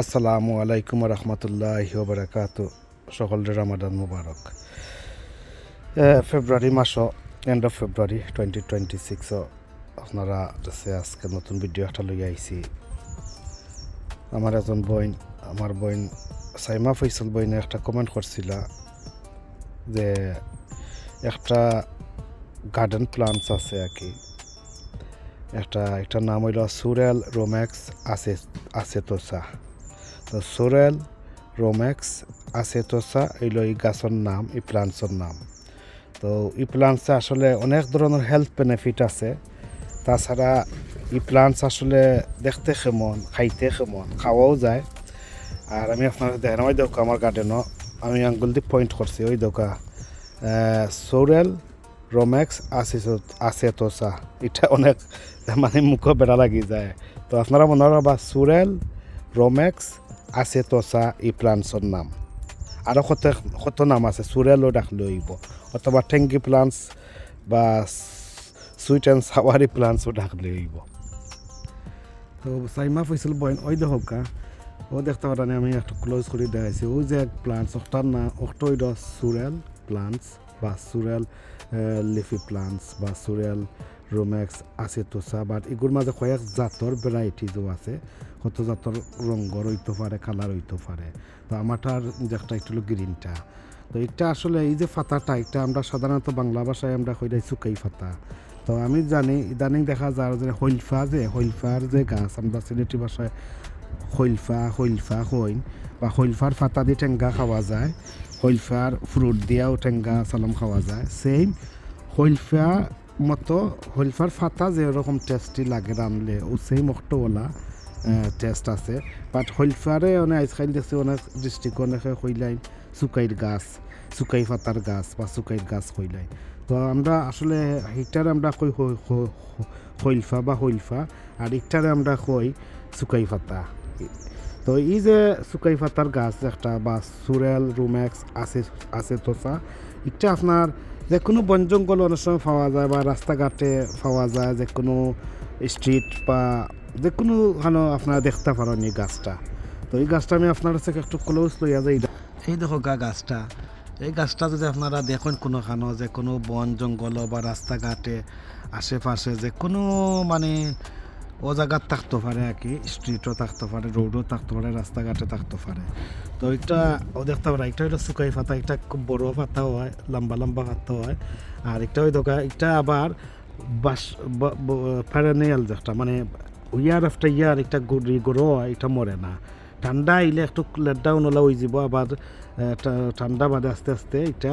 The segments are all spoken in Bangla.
আসসালামু আলাইকুম রহমতুল্লাহি ওবরাকাতু। সকলের রামাদান মুবারক। ফেব্রুয়ারি মাসও এন্ড অফ ফেব্রুয়ারি 2026 আপনারা কাছে আজকে নতুন ভিডিও একটা লই আইছি। আমার একজন বোন, আমার বোন সাইমা ফৈসল বইনে একটা কমেন্ট করছিল যে একটা গার্ডেন প্লান্টস আছে আর কি, একটা নাম হইল সুরেল রোম্যাক্স আসেতোসা। তো সোরেল রোম্যাক্স আসেতোসা এইল এই গাছের নাম, এই প্লান্টসের নাম। তো এই প্লান্টসে আসলে অনেক ধরনের হেলথ বেনিফিট আছে। তাছাড়া এই প্লান্টস আসলে দেখতে কেমন, খাইতে কেমন, খাওয়াও যায়। আর আমি আপনার দেখেন ওই দোকা আমার গার্ডেনও আমি আঙ্গুল দিয়ে পয়েন্ট করছি, ওই দোকা সোরেল রোম্যাক্স আসেতোসা। এটা অনেক মানে মুখও বেড়া লাগি যায়। তো আপনারা মনে রাখবা সোরেল রোম্যাক্স acetosa এই প্লান্টসের নাম। আরও কত নাম আছে, সুরেলও ডাকলে হইব, অথবা টেঙ্গি প্লান্টস বা সুইট অ্যান্ড সাওয়ারি প্লান্টসও ডাকলে হইব। তো সাইমা ফৈসল বইন ওই দেখা ও দেখতে পারেন আমি একটু ক্লোজ করে দেখাইছি। ওই যে প্লান্টস ওটার না ওটা হইল সুরেল প্লান্টস বা সুরেল লিফি প্লান্টস বা সুরেল রোম্যাক্স আসেতোসা। বাট এগুলোর মাঝে কয়েক জাতর ভ্যারাইটিজও আছে, কত জাতর রঙর হইতে পারে, কালার হইতে পারে। তো আমারটার যেটা একটু হলো গ্রিনটা। তো এটা আসলে এই যে পাতাটা, এটা আমরা সাধারণত বাংলা ভাষায় আমরা কইলাই চুকাই পাতা। তো আমি জানি ইদানিং দেখা যায় যে হইলফার যে গাছ, আমরা সিলেটি ভাষায় হইলফা হইন বা হইলফার পাতা দিয়ে টেঙ্গা খাওয়া যায়, হইলফার ফ্রুট দিয়েও টেঙ্গা সালাম খাওয়া যায়। সেম হইলফা মতো হইলফার পাতা যেরকম টেস্টি লাগে রানলে, ও সেই মখটোওয়ালা টেস্ট আছে। বাট হইলফারে অনেক আইসখাইল দেখছি অনেক ডিস্ট্রিক্ট অনেকে কইলাই চুকাইর গাছ, চুকাই পাতার গাছ বা চুকাইর গাছ কইলাই। তো আমরা আসলে হিটারে আমরা কই হইলফা বা হইলফা, আর ইটারে আমরা কই চুকাই পাতা। তো এই যে চুকাই পাতার গাছ একটা বা সুরেল রোম্যাক্স আসেতোসা, এটা আপনার যে কোনো বন জঙ্গল অনেক সময় পাওয়া যায় বা রাস্তাঘাটে পাওয়া যায়, যে কোনো স্ট্রিট বা যে কোনো আপনারা দেখতে পারেন এই গাছটা। তো এই গাছটা আমি আপনার কাছে একটু ক্লোজ লইয়া যাই। এই দেখো গাছটা, এই গাছটা যদি আপনারা দেখেন কোনোখানো যে কোনো বন জঙ্গল বা রাস্তাঘাটে আশেপাশে যে কোনো মানে ও জায়গার থাকতে পারে আর কি, স্ট্রিটও থাকতে পারে, রোডও থাকতে পারে, রাস্তাঘাটে থাকতে পারে। তো এটা ও দেখতে পারে, এটা হলো শুকাই পাতা, এটা খুব বড় পাতাও হয়, লম্বা লম্বা পাতাও হয়। আর একটা ওই দোকা এটা আবার বাস প্যারানিয়াল যেটা মানে ইয়ার আফটার ইয়ার একটা গরো হয়, এটা মরে না। ঠান্ডা আইলে একটু লেট ডাউন হলে হয়ে যাব, আবার ঠান্ডা বাদে আস্তে আস্তে এটা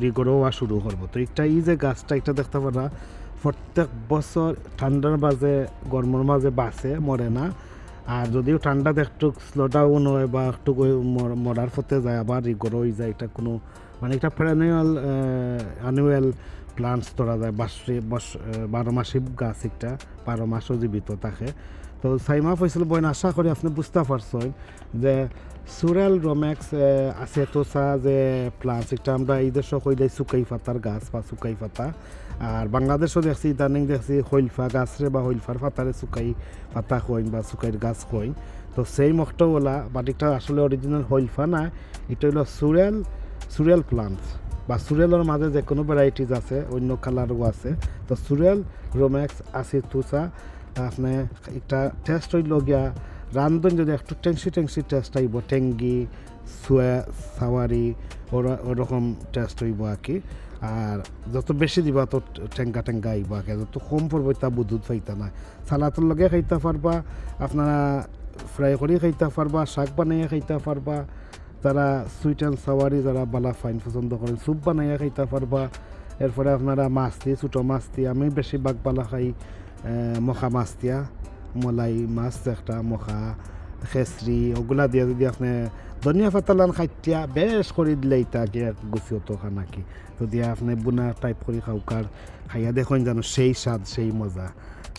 রিগরো হওয়া শুরু করবো। তো এটা এই যে গাছটা, এটা দেখতে পারা প্রত্যেক বছর ঠান্ডার মাঝে গরমের মাঝে বাঁচে, মরে না। আর যদিও ঠান্ডাতে একটু স্লো ডাউন হয় বা একটু মরার পথে যায়, আবার রিগরো হয়ে যায়। এটা কোনো মানে এটা পেরেনিয়াল অ্যানুয়াল প্লান্টস ধরা যায়, 12 মাসিক গাছ, একটা 12 মাসও জীবিত থাকে। তো সাইমা ফৈসল বইন, আশা করি আপনি বুঝতে পারছেন যে সুরেল রোম্যাক্স আসেতোসা যে প্লান্টস, এটা আমরা এই দেশও কইলে চুকাই পাতার গাছ বা চুকাই পাতা। আর বাংলাদেশও দেখছি ইদানিং দেখছি হইলফা গাছরে বা হইলফার পাতারে চুকাই পাতা কইন বা চুকাইর গাছ কইন। তো সেই মখটোওয়ালা বাট এটা আসলে অরিজিনাল হইলফা না, এটা হলো সুরেল প্লান্টস বা সুরেলের মাঝে যে কোনো ভ্যারাইটিস আছে, অন্য কালারও আছে। তো সুরেল রোম্যাক্স আসেতোসা আপনি একটা টেস্ট হইল গিয়া রান্ধন যদি একটু টেংসি টেস্ট আইব, টেঙ্গি সাওয়ারি ওরকম টেস্ট হইব আর কি। আর যত বেশি দিবা তত টেঙ্গা আইব আর কি, যত কম পড়বো তা বুধুত পাইতা না। সালাতের লগে খাইতে পারবা, আপনারা ফ্রাই করে খাইতে পারবা, শাক বানাইয়া খাইতে পারবা, যারা সুইট অ্যান্ড সাওয়ারি যারা বালা ফাইন পছন্দ করেন স্যুপ বানাইয়া খাইতে পারবা। এরপরে আপনারা মাছ দিয়ে, ছোটো মাছ দিয়ে, আমি বেশিরভাগ বালা খাই মখা মাছ দিয়া, মলাই মাছ একটা মখা, খেসরি, ওগুলা দিয়ে যদি আপনি ধনিয়া পাতালান খাইতিয়া বেশ করে দিলে ইটা গিয়ে গুছিয়তো খানা কি, তো দিয়ে আপনি বুনা টাইপ করে খাওকার খাইয়া দেখুন যেন সেই স্বাদ, সেই মজা,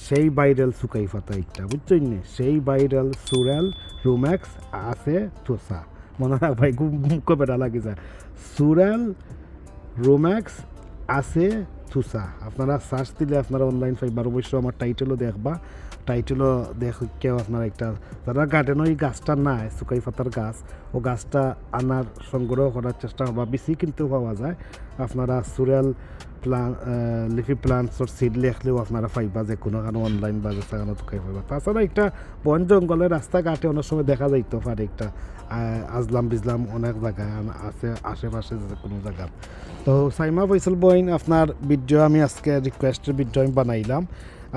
সেই ভাইরাল চুকাই পাতা ইটা, বুঝছেন নি? সেই ভাইরাল সুরেল রোম্যাক্স আসেতোসা, মনে রাখবাই, মুখ বেড়া লাগে যায়, সুরেল রোম্যাক্স আসেতোসা। আপনারা সার্চ দিলে আপনারা অনলাইন পাইবার, অবশ্য আমার টাইটেলও দেখবা, টাইটেলও কেউ আপনারা একটা যারা গার্ডেন ওই গাছটা নাই সুকাই পাতার গাছ ও গাছটা আনার সংগ্রহ করার চেষ্টা বা বেশি কিন্তু পাওয়া যায় আপনারা সুরেল লিফি প্লান্টসর সিড লেখলেও আপনারা পাইবা যে কোনো কারণে অনলাইন বাজার সাগানো তুকাই পাইবা তাছাড়া একটা বন জঙ্গলের রাস্তাঘাটে অনেক সময় দেখা যাইতে পারে একটা আজলাম বিজলাম অনেক জায়গায় আছে আশেপাশে যে কোনো জায়গা তো সাইমা ফয়সল বইন আপনার ভিডিও আমি আজকে রিকোয়েস্টের ভিডিও আমি বানাইলাম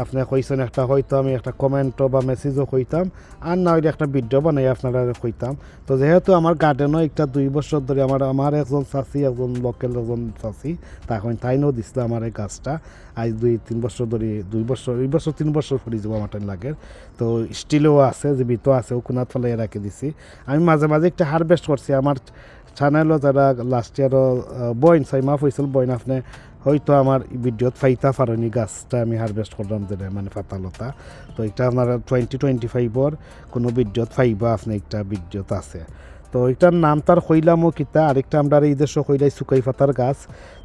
আপনি কইছেন একটা হয়তো আমি একটা কমেন্টও বা মেসেজও কইতাম আর না হইলে একটা ভিডিও বানাই আপনারা কইতাম তো যেহেতু আমার গার্ডেনও একটা 2 বছর ধরে আমার একজন চাষি একজন লোকাল একজন চাষি তখন তাইনও দিছিল আমার এই গাছটা আজ 2-3 বছর ধরে 3 বছর পরে যাব আমার টাইম লাগে তো স্টিলও আছে জীবিত আছে ও কোনাত ফেলে রাখে দিছি আমি মাঝে মাঝে একটা হারভেস্ট করছি আমার চ্যানেলও যারা লাস্ট ইয়ারও বইন সাইমা ফয়সল বইন আপনি হয়তো আমার ভিডিওত ফাইতা পারনি গাছটা আমি হারভেস্ট করলাম যে মানে পাতালতা তো এটা আপনার 2025 কোনো ভিডিওত ফাইবা আপনি একটা ভিডিওত আছে তো এটার নাম তার কইলামও কিতা আরেকটা আমরা এই দেশও কইলাই সুকাই পাতার গাছ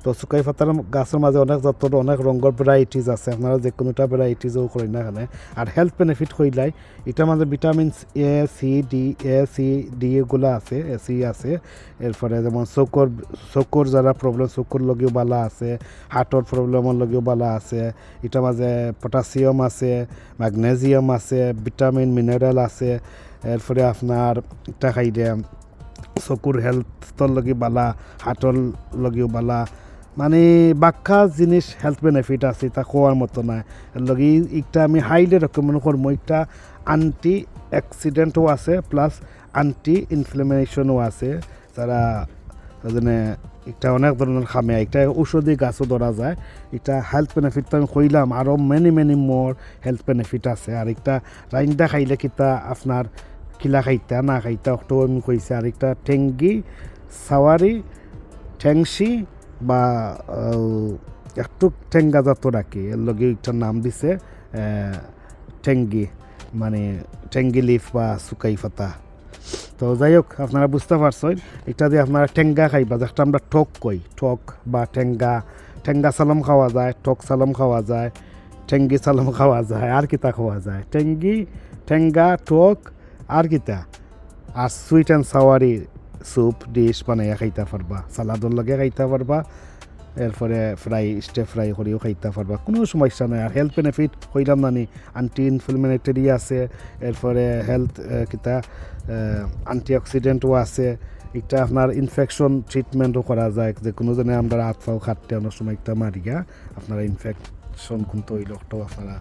তো সুকাই পাতার গাছের মাঝে অনেক যত অনেক রঙের ভ্যারাইটিস আছে আপনারা যে কোনোটা ভ্যারাইটিসও করেন না এখানে আর হেলথ বেনিফিট কইলাই এটার মাঝে ভিটামিন সি ডি এগুলো আছে সি আছে এরপরে যেমন চকুর যারা প্রবলেম চকুর লগেও বালা আছে হার্টর প্রবলেমের লগেও বালা আছে এটার মাঝে পটাশিয়াম আছে ম্যাগনেসিয়াম আছে ভিটামিন মিনারেল আছে এরপরে আপনার এটা খাইলে চকুর হেলথর লগে বালা হার্টর লগেও বালা মানে বাক্কা জিনিস হেলথ বেনিফিট আছে তা খোয়ার মতো না এর লগে একটা আমি হাইলি রেকমেন্ড করবো একটা অ্যান্টি অ্যাক্সিডেন্টও আছে প্লাস অ্যান্টি ইনফ্লেমেশনও আছে যারা যেনে এটা অনেক ধরনের খামে একটা ঔষধি গাছও ধরা যায় এটা হেলথ বেনিফিট তো আমি কইলাম আরও মেনি মোর হেলথ বেনিফিট আছে আর একটা রাইন্দা খাইলে কিতা আপনার কিলা খাইতা না খাইতা অক্টো আমি কইছে আর একটা টেঙ্গি সাওয়ারি ঠেংসি বা একটু ঠেঙ্গা জাত রাখি এর লগে একটার নাম দিছে ঠেঙ্গি মানে ঠেঙ্গি লিফ বা সুকাই পাতা তো যাই হোক আপনারা বুঝতে পারছেন এটা দিয়ে আপনারা ঠেঙ্গা খাইবা যেটা আমরা ঠক কই ঠক বা ঠেঙ্গা সালাম খাওয়া যায় ঠক সালাম খাওয়া যায় ঠেঙ্গি সালাম খাওয়া যায় আর কিতা খাওয়া যায় ঠেঙ্গা ঠক আর কিতা আর সুইট অ্যান্ড সাওয়ারি স্যুপ ডিশ বানাইয়া খাইতে পারবা সালাদর লগে খাইতে পারবা এরপরে ফ্রাই করিও খাইতে পারবা কোনো সমস্যা নাই আর হেলথ বেনিফিট কইলাম নানি অ্যান্টি ইনফ্লেমেটরি আছে এরপরে হেলথ কিতা অ্যান্টি অক্সিডেন্টও আছে এটা আপনার ইনফেকশন ট্রিটমেন্টও করা যায় যে কোনো জনে আমরা হাত পাও খাটতে অনেক সময় একটা মারিয়া আপনারা ইনফেকশন কিন্তু ওই লোকটাও আপনারা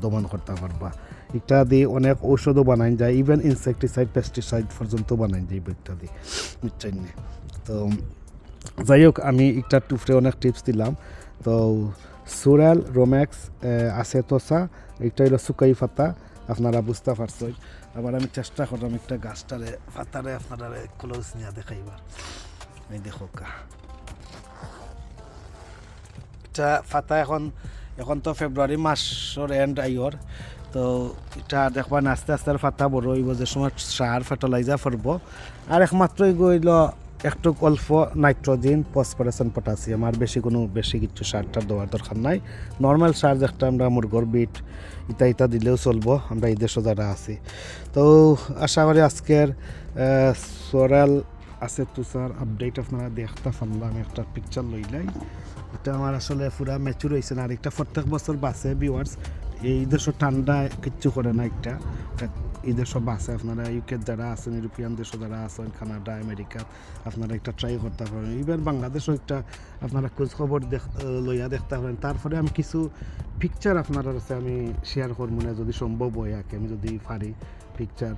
দমন করতে পারবা এটা দিয়ে অনেক ঔষধও বানাই যায় ইভেন ইনসেকটিসাইড পেস্টিসাইড পর্যন্ত বানাই যায় এটা দিয়ে নিশ্চয় তো যাই হোক আমি একটা টুফরে অনেক টিপস দিলাম তো সোরেল রোমেক্স আসেতোসা এটা হলো সুকাই পাতা আপনারা বুঝতে পারছেন আবার আমি চেষ্টা করলাম একটা গাছটারে পাতারে আপনারা ক্লোজ নিয়ে দেখাইবার এই দেখো এটা পাতা এখন তো ফেব্রুয়ারি মাসের এন্ড আইয়র তো এটা দেখবা আস্তে আস্তে পাতা বড় হইব যে সময় সার ফার্টিলাইজার করব আর একমাত্র গইল একটু অল্প নাইট্রোজেন ফসফরাস পটাশিয়াম আর বেশি কিছু সারটা দেওয়ার দরকার নাই নর্মাল সার যেটা আমরা মুরগর বিট ইটা দিলেও চলবো আমরা এই দেশে যারা আছি তো আশা করি আজকের সোরেল আসেতোসার আপডেট আপনারা দেখতে পারলাম আমি একটা পিকচার লইলাই এটা আমার আসলে পুরা ম্যাচুর হয়েছে না আর একটা প্রত্যেক বছর বাসে ভিউয়ার্স এই দেশের ঠান্ডা কিচ্ছু করে না একটা এই দেশ বাসে আপনারা ইউকে যারা আছেন ইউরোপিয়ান দেশে যারা আছেন কানাডা আমেরিকা আপনারা একটা ট্রাই করতে পারেন ইভেন বাংলাদেশও একটা আপনারা খোঁজখবর লইয়া দেখতে পারেন তারপরে আমি কিছু পিকচার আপনার কাছে আমি শেয়ার করবো না যদি সম্ভব হয় আর কি আমি যদি পারি পিকচার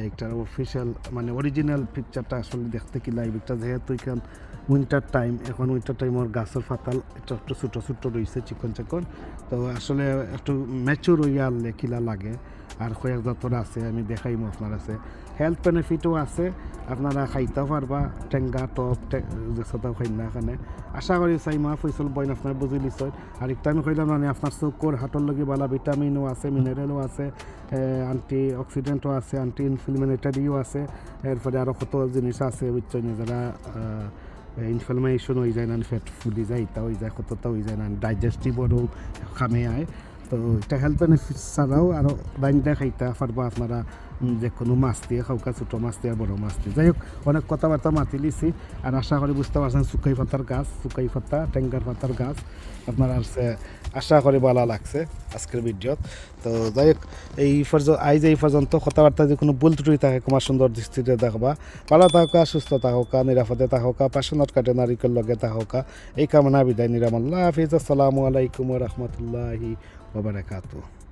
একটা অফিসিয়াল মানে অরিজিনাল পিকচারটা আসলে দেখতে কি লাইভ একটা যেহেতু এখান উইন্টার টাইম এখন উইন্টার টাইমের গাছের পাতাল এটা একটু ছোটো রয়েছে চিকন তো আসলে একটু ম্যাচুর হইয়া আনলে কিলা লাগে আর কয়েক জাতরা আছে আমি দেখাইমো আপনার আছে হেলথ বেনিফিটও আছে আপনারা খাইতেও পারবা টেঙ্গা টক যেটাও খাই না এখানে আশা করি সাইমা ফয়সল বইন আপনার বুঝি নিশ্চয় আর একটা আমি কইলাম মানে আপনার চকুর হাটর লগে বালা ভিটামিনও আছে মিনারেলও আছে অ্যান্টি অক্সিডেন্টও আছে অ্যান্টি ইনফ্লেমেটরিও আছে এরপরে আরও কত জিনিস আছে বুঝছেন যারা ইনফ্লেমেশন হয়ে যায় না ফ্যাট ফুলি যায় ইটা হয়ে যায় কতটা হয়ে যায় না ডাইজেস্টিভরও খামে আয় তো এটা হেলথ বেনিফিটস ছাড়াও আরও রাইন্দা খাইতে পারবো আপনারা, যে কোনো মাছ দিয়ে খাওকা, ছোটো মাছ দিয়ে বড়ো মাছ দিয়ে। যাই হোক, অনেক কথাবার্তা মাতি লিছি, আর আশা করি বুঝতে পারছেন সুকাই পাতার গাছ, সুকাই পাতা টেঙ্গার পাতার গাছ আপনার আছে, আশা করি ভালো লাগছে আজকের ভিডিওত। তো যাই হোক, এই পর্যন্ত কথাবার্তা যে কোনো ভুল ত্রুটি থাকে কুমার সুন্দর দৃষ্টিতে দেখবা। ভালো থাকা, সুস্থ থাকা, নিরাপদে থাকা, পাশনত কাটে নারিকেল লগে থাকা, এই কামনা বিদায় নিরাম। আল্লাহ হাফিজ। আসসালামু আলাইকুম ওয়া রাহমাতুল্লাহি ওয়া বারাকাতুহু।